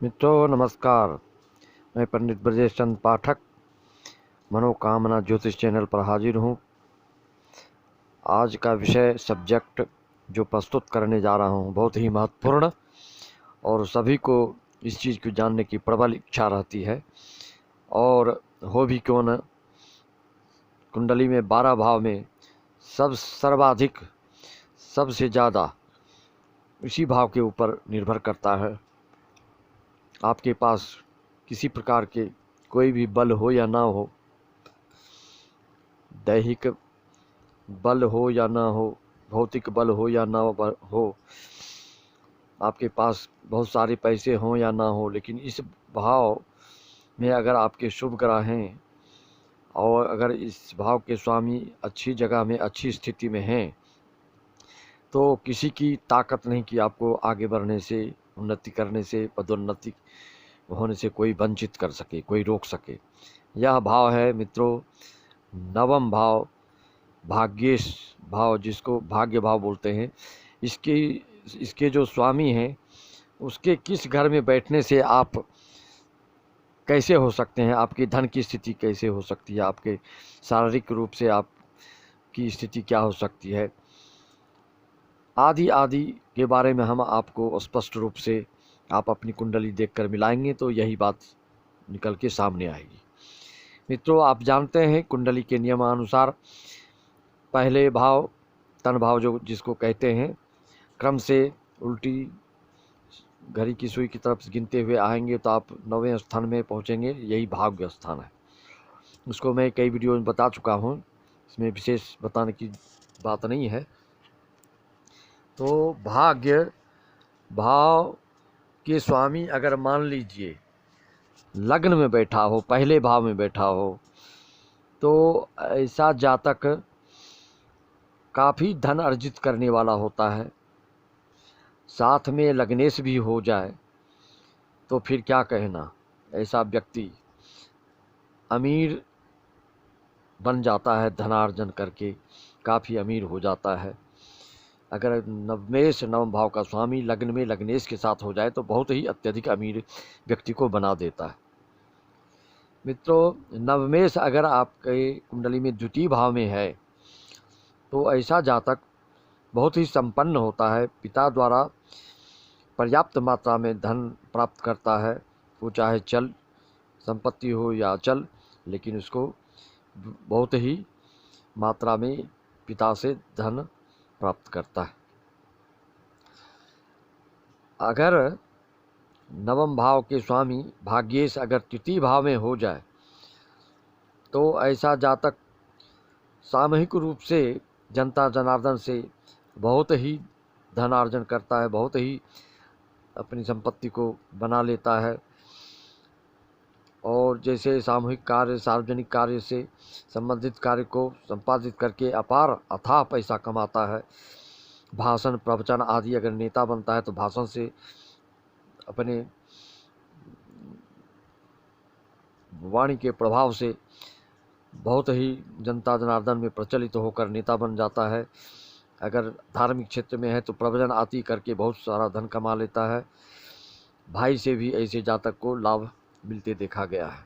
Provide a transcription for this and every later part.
मित्रों नमस्कार। मैं पंडित ब्रजेश चंद पाठक मनोकामना ज्योतिष चैनल पर हाजिर हूँ। आज का विषय सब्जेक्ट जो प्रस्तुत करने जा रहा हूँ बहुत ही महत्वपूर्ण और सभी को इस चीज़ को जानने की प्रबल इच्छा रहती है। और हो भी क्यों न, कुंडली में 12 भाव में सर्वाधिक सबसे ज़्यादा इसी भाव के ऊपर निर्भर करता है। आपके पास किसी प्रकार के कोई भी बल हो या ना हो, दैहिक बल हो या ना हो, भौतिक बल हो या ना हो, आपके पास बहुत सारे पैसे हों या ना हो, लेकिन इस भाव में अगर आपके शुभ ग्रह हैं और अगर इस भाव के स्वामी अच्छी जगह में अच्छी स्थिति में हैं तो किसी की ताकत नहीं कि आपको आगे बढ़ने से, उन्नति करने से, पदोन्नति होने से कोई वंचित कर सके, कोई रोक सके। यह भाव है मित्रों नवम भाव, भाग्येश भाव, जिसको भाग्य भाव बोलते हैं। इसके जो स्वामी हैं उसके किस घर में बैठने से आप कैसे हो सकते हैं, आपकी धन की स्थिति कैसे हो सकती है, आपके शारीरिक रूप से आपकी स्थिति क्या हो सकती है, आदि आदि के बारे में हम आपको स्पष्ट रूप से आप अपनी कुंडली देखकर मिलाएंगे तो यही बात निकल के सामने आएगी। मित्रों आप जानते हैं कुंडली के नियमानुसार पहले भाव तन भाव जो जिसको कहते हैं, क्रम से उल्टी घड़ी की सुई की तरफ गिनते हुए आएंगे तो आप 9वें स्थान में पहुंचेंगे। यही भाग्य स्थान है। उसको मैं कई वीडियो में बता चुका हूं, इसमें विशेष बताने की बात नहीं है। तो भाग्य भाव के स्वामी अगर मान लीजिए लग्न में बैठा हो, पहले भाव में बैठा हो, तो ऐसा जातक काफ़ी धन अर्जित करने वाला होता है। साथ में लग्नेश भी हो जाए तो फिर क्या कहना, ऐसा व्यक्ति अमीर बन जाता है, धनार्जन करके काफ़ी अमीर हो जाता है। अगर नवमेश नवम भाव का स्वामी लग्न में लग्नेश के साथ हो जाए तो बहुत ही अत्यधिक अमीर व्यक्ति को बना देता है। मित्रों नवमेश अगर आपके कुंडली में द्वितीय भाव में है तो ऐसा जातक बहुत ही संपन्न होता है, पिता द्वारा पर्याप्त मात्रा में धन प्राप्त करता है। वो चाहे चल संपत्ति हो या अचल, लेकिन उसको बहुत ही मात्रा में पिता से धन प्राप्त करता है। अगर नवम भाव के स्वामी भाग्येश अगर तृतीय भाव में हो जाए तो ऐसा जातक सामूहिक रूप से जनता जनार्दन से बहुत ही धनार्जन करता है, बहुत ही अपनी संपत्ति को बना लेता है। और जैसे सामूहिक कार्य, सार्वजनिक कार्य से संबंधित कार्य को संपादित करके अपार अथाह पैसा कमाता है। भाषण, प्रवचन आदि अगर नेता बनता है तो भाषण से, अपने वाणी के प्रभाव से बहुत ही जनता जनार्दन में प्रचलित होकर नेता बन जाता है। अगर धार्मिक क्षेत्र में है तो प्रवचन आदि करके बहुत सारा धन कमा लेता है। भाई से भी ऐसे जातक को लाभ मिलते देखा गया है।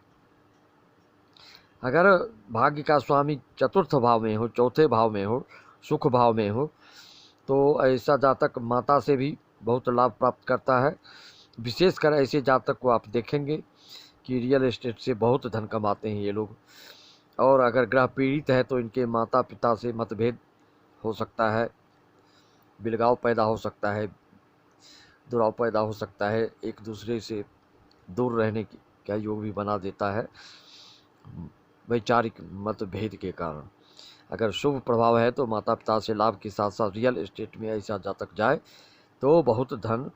अगर भाग्य का स्वामी चतुर्थ भाव में हो, चौथे भाव में हो, सुख भाव में हो, तो ऐसा जातक माता से भी बहुत लाभ प्राप्त करता है। विशेषकर ऐसे जातक को आप देखेंगे कि रियल एस्टेट से बहुत धन कमाते हैं ये लोग। और अगर ग्रह पीड़ित है तो इनके माता पिता से मतभेद हो सकता है, बिलगाव पैदा हो सकता है, दुराव पैदा हो सकता है, एक दूसरे से दूर रहने का योग भी बना देता है वैचारिक मतभेद के कारण। अगर शुभ प्रभाव है तो माता पिता से लाभ के साथ साथ रियल एस्टेट में ऐसा जातक जाए तो बहुत धन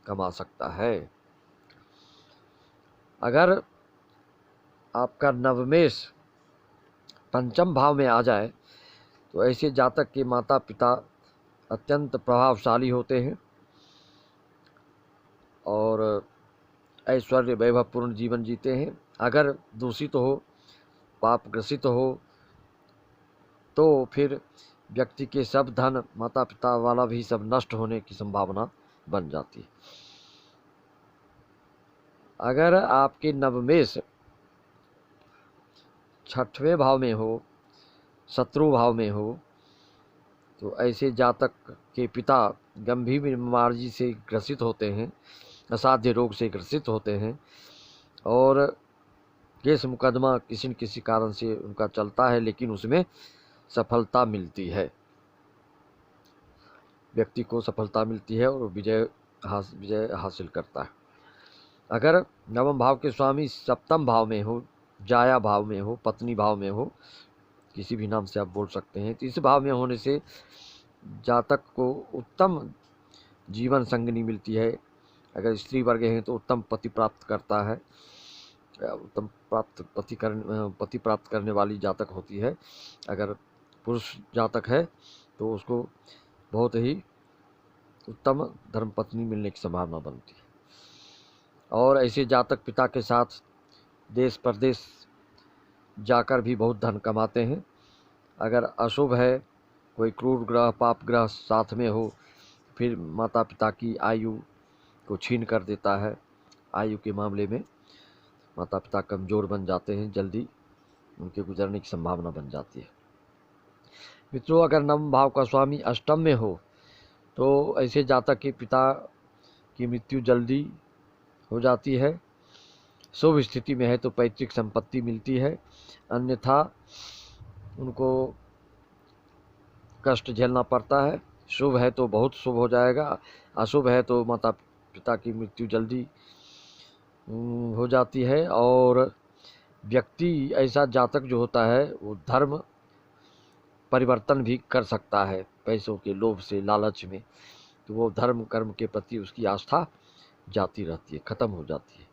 कमा सकता है। अगर आपका नवमेश पंचम भाव में आ जाए तो ऐसे जातक के माता पिता अत्यंत प्रभावशाली होते हैं और ऐश्वर्य वैभवपूर्ण जीवन जीते हैं। अगर दूषित हो, पाप ग्रसित हो तो फिर व्यक्ति के सब धन, माता पिता वाला भी सब नष्ट होने की संभावना बन जाती है। अगर आपके नवमेश 6वें भाव में हो, शत्रु भाव में हो, तो ऐसे जातक के पिता गंभीर बीमारी से ग्रसित होते हैं, असाध्य रोग से ग्रसित होते हैं, और केस मुकदमा किसी न किसी कारण से उनका चलता है, लेकिन उसमें सफलता मिलती है, व्यक्ति को सफलता मिलती है और विजय हासिल करता है। अगर नवम भाव के स्वामी सप्तम भाव में हो, जाया भाव में हो, पत्नी भाव में हो, किसी भी नाम से आप बोल सकते हैं, तो इस भाव में होने से जातक को उत्तम जीवन संगनी मिलती है। अगर स्त्री वर्ग हैं तो उत्तम पति प्राप्त करता है, उत्तम पति प्राप्त करने वाली जातक होती है। अगर पुरुष जातक है तो उसको बहुत ही उत्तम धर्मपत्नी मिलने की संभावना बनती है। और ऐसे जातक पिता के साथ देश प्रदेश जाकर भी बहुत धन कमाते हैं। अगर अशुभ है, कोई क्रूर ग्रह, पाप ग्रह साथ में हो, फिर माता पिता की आयु को छीन कर देता है। आयु के मामले में माता पिता कमज़ोर बन जाते हैं, जल्दी उनके गुजरने की संभावना बन जाती है। मित्रों, अगर नवम भाव का स्वामी अष्टम में हो तो ऐसे जातक के पिता की मृत्यु जल्दी हो जाती है। शुभ स्थिति में है तो पैतृक संपत्ति मिलती है, अन्यथा उनको कष्ट झेलना पड़ता है। शुभ है तो बहुत शुभ हो जाएगा, अशुभ है तो माता पिता की मृत्यु जल्दी हो जाती है। और व्यक्ति, ऐसा जातक जो होता है वो धर्म परिवर्तन भी कर सकता है पैसों के लोभ से, लालच में, तो वो धर्म कर्म के प्रति उसकी आस्था जाती रहती है, ख़त्म हो जाती है।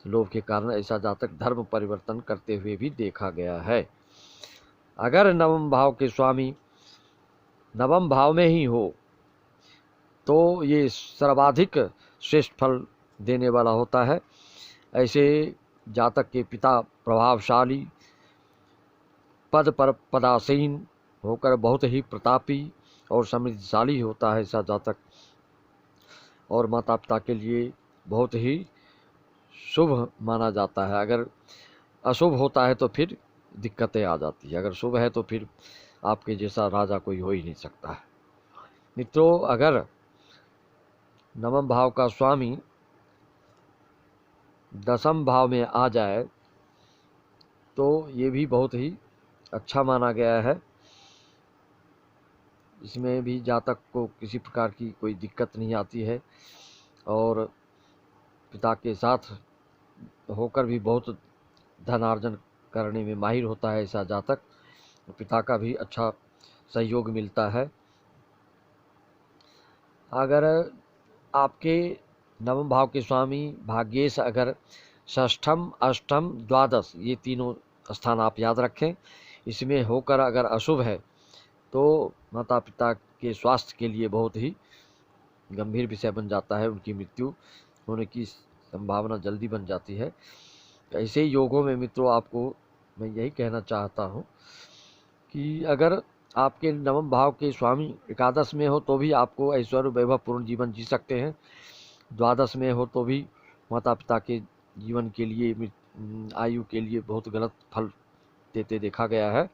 लोभ के कारण ऐसा जातक धर्म परिवर्तन करते हुए भी देखा गया है। अगर नवम भाव के स्वामी नवम भाव में ही हो तो ये सर्वाधिक श्रेष्ठ फल देने वाला होता है। ऐसे जातक के पिता प्रभावशाली, पद पर पदासीन होकर बहुत ही प्रतापी और समृद्धशाली होता है ऐसा जातक, और माता पिता के लिए बहुत ही शुभ माना जाता है। अगर अशुभ होता है तो फिर दिक्कतें आ जाती है, अगर शुभ है तो फिर आपके जैसा राजा कोई हो ही नहीं सकता है। मित्रों, अगर नवम भाव का स्वामी दसम भाव में आ जाए तो ये भी बहुत ही अच्छा माना गया है। इसमें भी जातक को किसी प्रकार की कोई दिक्कत नहीं आती है, और पिता के साथ होकर भी बहुत धनार्जन करने में माहिर होता है ऐसा जातक, पिता का भी अच्छा सहयोग मिलता है। अगर आपके नवम भाव के स्वामी भाग्येश अगर षष्ठम, अष्टम, द्वादश, ये तीनों स्थान आप याद रखें, इसमें होकर अगर अशुभ है तो माता पिता के स्वास्थ्य के लिए बहुत ही गंभीर विषय बन जाता है, उनकी मृत्यु होने की संभावना जल्दी बन जाती है। ऐसे योगों में मित्रों आपको मैं यही कहना चाहता हूँ कि अगर आपके नवम भाव के स्वामी एकादश में हो तो भी आपको ऐश्वर्य वैभव पूर्ण जीवन जी सकते हैं। द्वादश में हो तो भी माता पिता के जीवन के लिए, आयु के लिए बहुत गलत फल देते देखा गया है।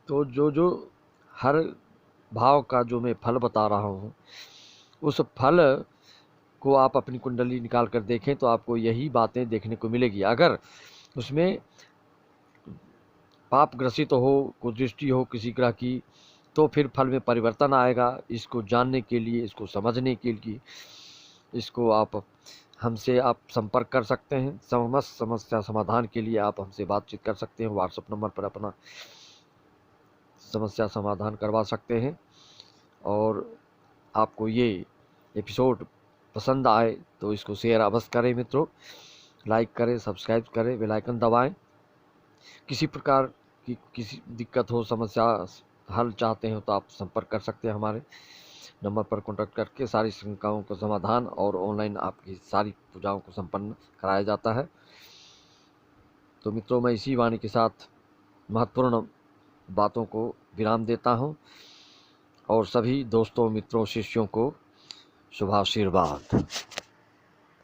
तो जो हर भाव का जो मैं फल बता रहा हूँ, उस फल को आप अपनी कुंडली निकाल कर देखें तो आपको यही बातें देखने को मिलेगी। अगर उसमें पाप ग्रसित हो, कुदृष्टि हो किसी ग्रह की, तो फिर फल में परिवर्तन आएगा। इसको जानने के लिए, इसको समझने के लिए, इसको आप हमसे आप संपर्क कर सकते हैं। समस्त समस्या समाधान के लिए आप हमसे बातचीत कर सकते हैं। व्हाट्सएप नंबर पर अपना समस्या समाधान करवा सकते हैं। और आपको ये एपिसोड पसंद आए तो इसको शेयर अवश्य करें मित्रों, लाइक करें, सब्सक्राइब करें, बेल आइकन दबाएं। किसी प्रकार की किसी दिक्कत हो, समस्या हल चाहते हो तो आप संपर्क कर सकते हैं हमारे नंबर पर कॉन्टैक्ट करके। सारी शंकाओं का समाधान और ऑनलाइन आपकी सारी पूजाओं को संपन्न कराया जाता है। तो मित्रों, मैं इसी वाणी के साथ महत्वपूर्ण बातों को विराम देता हूं, और सभी दोस्तों, मित्रों, शिष्यों को शुभाशीर्वाद।